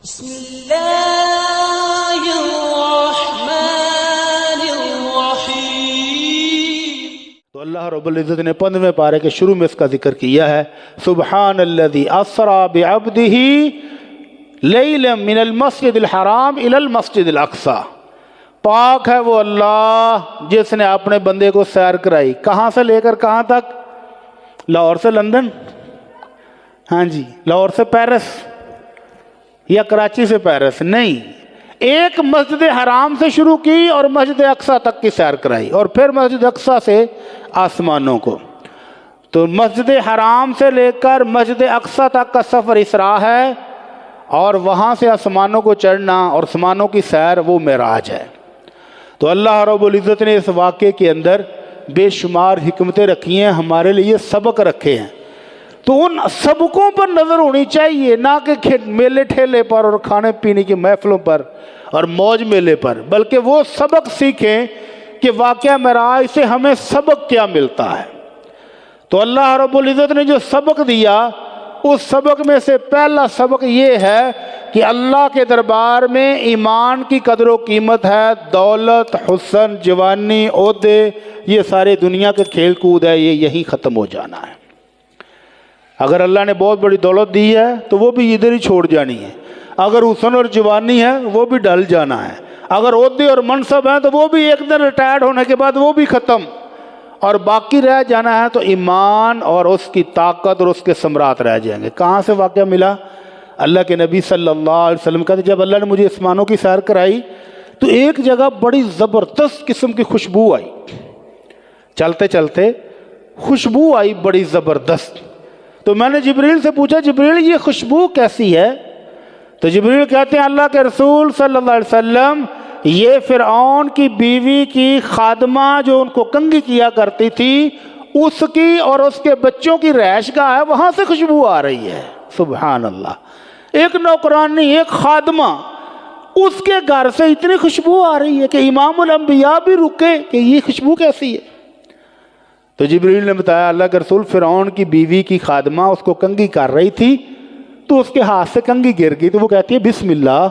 بسم اللہ الرحمن الرحیم۔ تو اللہ رب العزت نے 15ویں پارے کے شروع میں اس کا ذکر کیا ہے، سبحان الذی اسری بعبدہ لیلا من المسجد الحرام الی المسجد الاقصی۔ پاک ہے وہ اللہ جس نے اپنے بندے کو سیر کرائی، کہاں سے لے کر کہاں تک؟ لاہور سے لندن، ہاں جی، لاہور سے پیرس یا کراچی سے پیرس نہیں، ایک مسجد حرام سے شروع کی اور مسجد اقصیٰ تک کی سیر کرائی، اور پھر مسجد اقصیٰ سے آسمانوں کو۔ تو مسجد حرام سے لے کر مسجد اقصیٰ تک کا سفر اسراء ہے، اور وہاں سے آسمانوں کو چڑھنا اور آسمانوں کی سیر وہ معراج ہے۔ تو اللہ رب العزت نے اس واقعے کے اندر بے شمار حکمتیں رکھی ہیں، ہمارے لیے سبق رکھے ہیں۔ تو ان سبقوں پر نظر ہونی چاہیے، نہ کہ میلے ٹھیلے پر اور کھانے پینے کی محفلوں پر اور موج میلے پر، بلکہ وہ سبق سیکھیں کہ واقعہ معراج سے ہمیں سبق کیا ملتا ہے۔ تو اللہ رب العزت نے جو سبق دیا، اس سبق میں سے پہلا سبق یہ ہے کہ اللہ کے دربار میں ایمان کی قدر و قیمت ہے، دولت، حسن، جوانی، عہدے، یہ سارے دنیا کے کھیل کود ہے، یہ یہی ختم ہو جانا ہے۔ اگر اللہ نے بہت بڑی دولت دی ہے تو وہ بھی ادھر ہی چھوڑ جانی ہے، اگر حسن اور جوانی ہے وہ بھی ڈل جانا ہے، اگر عہدے اور منصب ہیں تو وہ بھی ایک دن ریٹائرڈ ہونے کے بعد وہ بھی ختم، اور باقی رہ جانا ہے تو ایمان اور اس کی طاقت اور اس کے ثمرات رہ جائیں گے۔ کہاں سے واقعہ ملا؟ اللہ کے نبی صلی اللہ علیہ وسلم کہتے جب اللہ نے مجھے آسمانوں کی سیر کرائی تو ایک جگہ بڑی زبردست قسم کی خوشبو آئی، چلتے چلتے خوشبو آئی بڑی زبردست۔ تو میں نے جبریل سے پوچھا، جبریل یہ خوشبو کیسی ہے؟ تو جبریل کہتے ہیں اللہ کے رسول صلی اللہ علیہ وسلم، یہ فرعون کی بیوی کی خادمہ جو ان کو کنگھی کیا کرتی تھی، اس کی اور اس کے بچوں کی رہائش گاہ ہے، وہاں سے خوشبو آ رہی ہے۔ سبحان اللہ، ایک نوکرانی، ایک خادمہ، اس کے گھر سے اتنی خوشبو آ رہی ہے کہ امام الانبیاء بھی رکے کہ یہ خوشبو کیسی ہے۔ تو جبریل نے بتایا اللہ کے رسول فرعون کی بیوی کی خادمہ اس کو کنگھی کر رہی تھی تو اس کے ہاتھ سے کنگھی گر گئی، تو وہ کہتی ہے بسم اللہ۔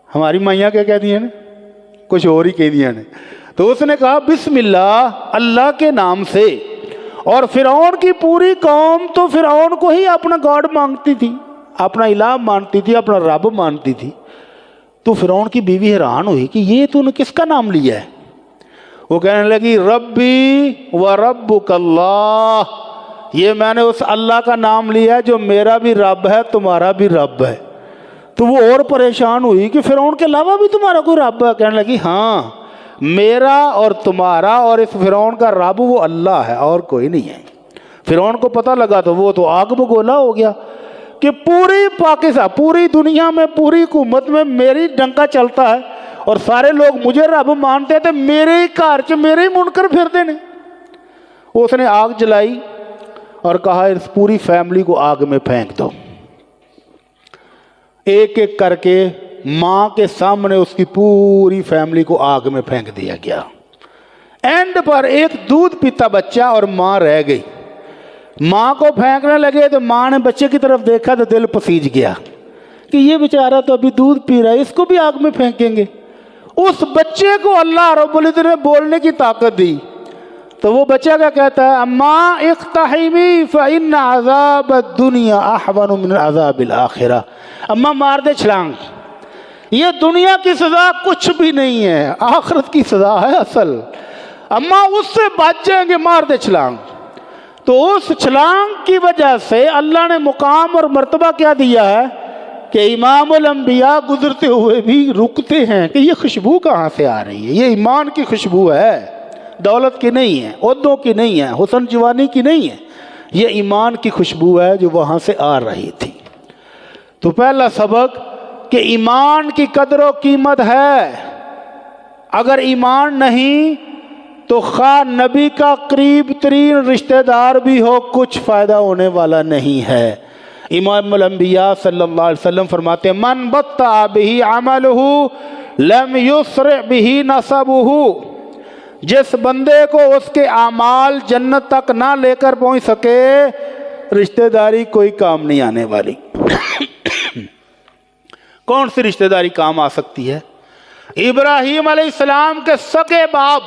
ہماری مائیاں کیا کہتی ہیں؟ کچھ اور ہی کہہ دیا نے۔ تو اس نے کہا بسم اللہ، اللہ کے نام سے۔ اور فرعون کی پوری قوم تو فرعون کو ہی اپنا گاڈ مانگتی تھی، اپنا الہ مانتی تھی، اپنا رب مانتی تھی۔ تو فرعون کی بیوی حیران ہوئی کہ یہ تو نے کس کا نام لیا ہے؟ وہ کہنے لگی ربی و ربک اللہ، یہ میں نے اس اللہ کا نام لیا جو میرا بھی رب ہے تمہارا بھی رب ہے۔ تو وہ اور پریشان ہوئی کہ فرعون کے علاوہ بھی تمہارا کوئی رب ہے؟ کہنے لگی ہاں، میرا اور تمہارا اور اس فرعون کا رب وہ اللہ ہے اور کوئی نہیں ہے۔ فرعون کو پتہ لگا تو وہ تو آگ بگولا ہو گیا کہ پوری پاکستان، پوری دنیا میں، پوری حکومت میں میری ڈنکا چلتا ہے اور سارے لوگ مجھے رب مانتے تھے، میرے ہی گھر چ میرے ہی منکر پھرتے نے۔ اس نے آگ جلائی اور کہا اس پوری فیملی کو آگ میں پھینک دو۔ ایک ایک کر کے ماں کے سامنے اس کی پوری فیملی کو آگ میں پھینک دیا گیا۔ اینڈ پر ایک دودھ پیتا بچہ اور ماں رہ گئی۔ ماں کو پھینکنے لگے تو ماں نے بچے کی طرف دیکھا تو دل پسیج گیا کہ یہ بیچارہ تو ابھی دودھ پی رہا ہے، اس کو بھی آگ میں پھینکیں گے۔ اس بچے کو اللہ رب العزت نے بولنے کی طاقت دی، تو وہ بچہ کیا کہتا ہے؟ اماں اقتحمی فإن عذاب الدنیا احون من عذاب الآخرہ۔ اماں مار دے چھلانگ، یہ دنیا کی سزا کچھ بھی نہیں ہے، آخرت کی سزا ہے اصل۔ اماں اس سے بچ جائیں گے، مار دے چھلانگ۔ تو اس چھلانگ کی وجہ سے اللہ نے مقام اور مرتبہ کیا دیا ہے کہ امام الانبیاء گزرتے ہوئے بھی رکتے ہیں کہ یہ خوشبو کہاں سے آ رہی ہے؟ یہ ایمان کی خوشبو ہے، دولت کی نہیں ہے، عہدوں کی نہیں ہے، حسن جوانی کی نہیں ہے، یہ ایمان کی خوشبو ہے جو وہاں سے آ رہی تھی۔ تو پہلا سبق کہ ایمان کی قدر و قیمت ہے، اگر ایمان نہیں تو خواہ نبی کا قریب ترین رشتہ دار بھی ہو کچھ فائدہ ہونے والا نہیں ہے۔ امام الانبیاء صلی اللہ علیہ وسلم فرماتے ہیں من بطأ بہ عملہ لم یسرع بہ نسبہ، جس بندے کو اس کے اعمال جنت تک نہ لے کر پہنچ سکے، رشتہ داری کوئی کام نہیں آنے والی۔ कौन सी रिश्तेदारी काम आ सकती है? इब्राहीम अलैहिस्सलाम के सगे बाप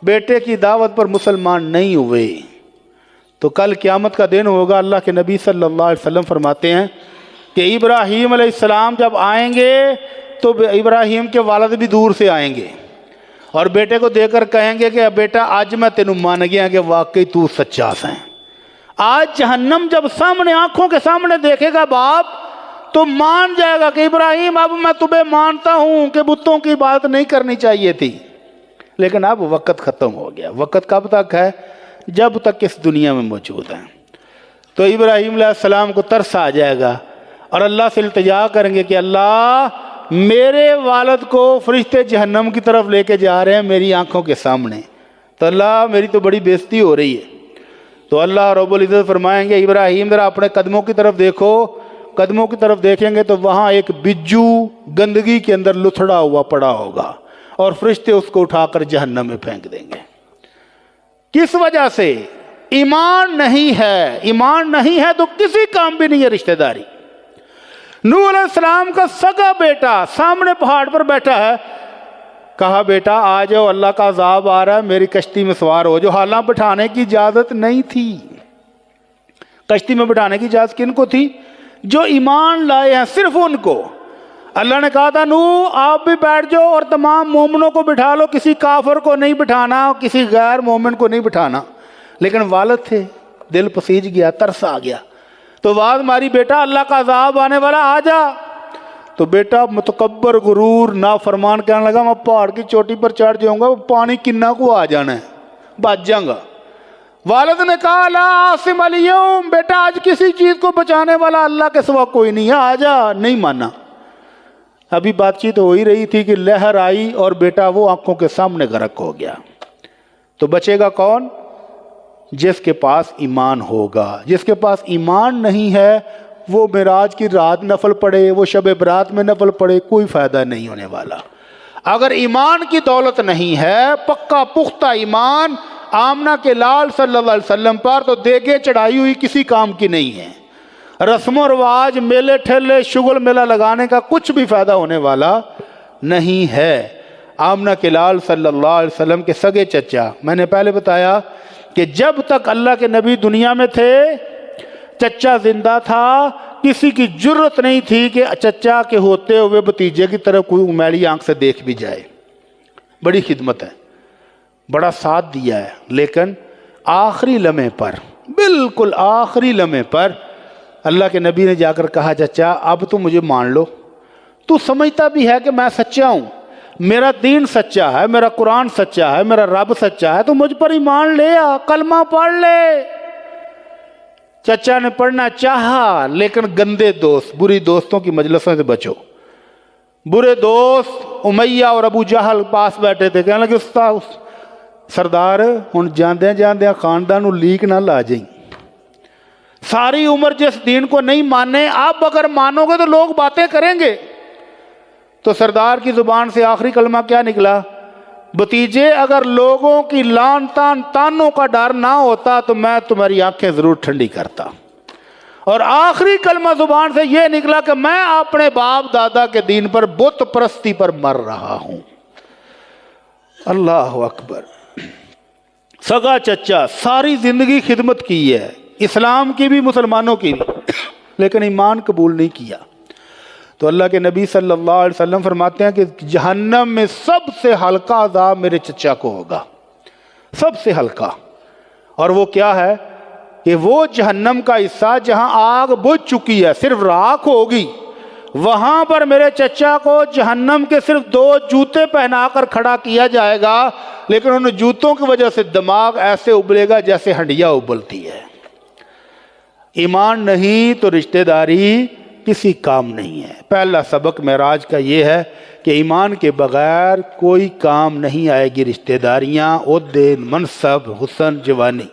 बेटे की दावत पर मुसलमान नहीं हुए तो कल क़यामत का दिन होगा। अल्लाह के नबी सल्लल्लाहु अलैहि वसल्लम फरमाते हैं कि इब्राहीम अलैहिस्सलाम जब आएंगे तो इब्राहीम के वालिद भी दूर से आएंगे और बेटे को देकर कहेंगे कि बेटा आज मैं तेनू मान गया कि वाकई तू सच्चा है। आज जहन्नम जब सामने आंखों के सामने देखेगा बाप तो मान जाएगा कि इब्राहीम अब मैं तुम्हें मानता हूं कि बुतों की बात नहीं करनी चाहिए थी, लेकिन अब वक़्त ख़त्म हो गया। वक़्त कब तक है? जब तक इस दुनिया में मौजूद हैं। तो इब्राहीम अलैहिस्सलाम को तरस आ जाएगा और अल्लाह से इल्तिजा करेंगे कि अल्लाह मेरे वालिद को फरिश्ते जहन्नम की तरफ लेके जा रहे हैं मेरी आंखों के सामने, तो अल्लाह मेरी तो बड़ी बेइज्जती हो रही है। तो अल्लाह रब्बुल इज़्ज़त फरमाएंगे इब्राहीम ज़रा अपने कदमों की तरफ देखो। कदमों की तरफ देखेंगे तो वहाँ एक बिज्जू गंदगी के अंदर लुथड़ा हुआ पड़ा होगा और फरिश्ते उसको उठाकर जहन्नम में फेंक देंगे। किस वजह से? ईमान नहीं है। ईमान नहीं है तो किसी काम भी नहीं है रिश्तेदारी। नूह अलैहिस्सलाम का सगा बेटा सामने पहाड़ पर बैठा है, कहा बेटा आ जाओ अल्लाह का अजाब आ रहा है, मेरी कश्ती में सवार हो जाओ। हालांकि बिठाने की इजाज़त नहीं थी। कश्ती में बिठाने की इजाज़त किनको थी? जो ईमान लाए हैं, सिर्फ उनको। अल्लाह ने कहा था नूह आप भी बैठ जाओ और तमाम मोमिनों को बिठा लो, किसी काफिर को नहीं बिठाना, किसी गैर मोमिन को नहीं बिठाना। लेकिन वालिद थे, दिल पसीज गया, तरस आ गया, तो आवाज़ मारी बेटा अल्लाह का अजाब आने वाला, आ जा। तो बेटा मुतकब्बर गुरूर नाफरमान कहने लगा मैं पहाड़ की चोटी पर चढ़ जाऊंगा, पानी किन्ना को आ जाना है, बच जाऊंगा। वालिद ने कहा ला आसिम अल-यौम, बेटा आज किसी चीज़ को बचाने वाला अल्लाह के सिवा कोई नहीं है, आ जा। नहीं माना। अभी बातचीत हो ही रही थी कि लहर आई और बेटा वो आंखों के सामने गर्क हो गया। तो बचेगा कौन? जिसके पास ईमान होगा। जिसके पास ईमान नहीं है वो मेराज की रात नफल पड़े, वो शब बरात में नफल पड़े, कोई फ़ायदा नहीं होने वाला। अगर ईमान की दौलत नहीं है, पक्का पुख्ता ईमान आमना के लाल सल्लल्लाहु अलैहि वसल्लम पर, तो देगे चढ़ाई हुई किसी काम की नहीं है। रस्म रवाज, मेले ठेले, शुगल मेला लगाने का कुछ भी फ़ायदा होने वाला नहीं है। आमना के लाल सल्लल्लाहु अलैहि वसल्लम के सगे चचा, मैंने पहले बताया कि जब तक अल्लाह के नबी दुनिया में थे चचा जिंदा था, किसी की जुर्रत नहीं थी कि चचा के होते हुए भतीजे की तरफ कोई मैली आंख से देख भी जाए। बड़ी खिदमत है, बड़ा साथ दिया है, लेकिन आखिरी लम्हे पर, बिल्कुल आखिरी लम्हे पर अल्लाह के नबी ने जाकर कहा चचा अब तो मुझे मान लो, तू समझता भी है कि मैं सच्चा हूँ, मेरा दीन सच्चा है, मेरा कुरान सच्चा है, मेरा रब सच्चा है, तो मुझ पर ईमान ले आ, कलमा पढ़ ले। चचा ने पढ़ना चाहा लेकिन गंदे दोस्त, बुरी दोस्तों की मजलिसों से बचो। बुरे दोस्त उमैया और अबू जहल पास बैठे थे, कहने लगे उस्ताद सरदार हुण जांदे जांदे खानदान नूं लीक ना ला जाई, सारी उम्र जिस दीन को नहीं माने, आप अगर मानोगे तो लोग बातें करेंगे। तो सरदार की जुबान से आखिरी कलमा क्या निकला? भतीजे अगर लोगों की लान तान तानों का डर ना होता तो मैं तुम्हारी आंखें जरूर ठंडी करता। और आखिरी कलमा जुबान से यह निकला कि मैं अपने बाप दादा के दीन पर, बुत परस्ती पर मर रहा हूं। अल्लाह अकबर। सगा चचा, सारी जिंदगी खिदमत की है, इस्लाम की भी मुसलमानों की भी, लेकिन ईमान कबूल नहीं किया। तो अल्लाह के नबी सल्लल्लाहु अलैहि वसल्लम फरमाते हैं कि जहन्नम में सबसे हल्का अज़ाब मेरे चचा को होगा, सबसे हल्का। और वो क्या है कि वो जहन्नम का हिस्सा जहां आग बुझ चुकी है, सिर्फ राख होगी, वहां पर मेरे चचा को जहन्नम के सिर्फ 2 जूते पहनाकर खड़ा किया जाएगा, लेकिन उन जूतों की वजह से दिमाग ऐसे उबलेगा जैसे हंडिया उबलती है। ईमान नहीं तो रिश्तेदारी किसी काम नहीं है। पहला सबक मेराज का ये है कि ईमान के बगैर कोई काम नहीं आएगी रिश्तेदारियां, ओहदे, मनसब, हुस्न, जवानी।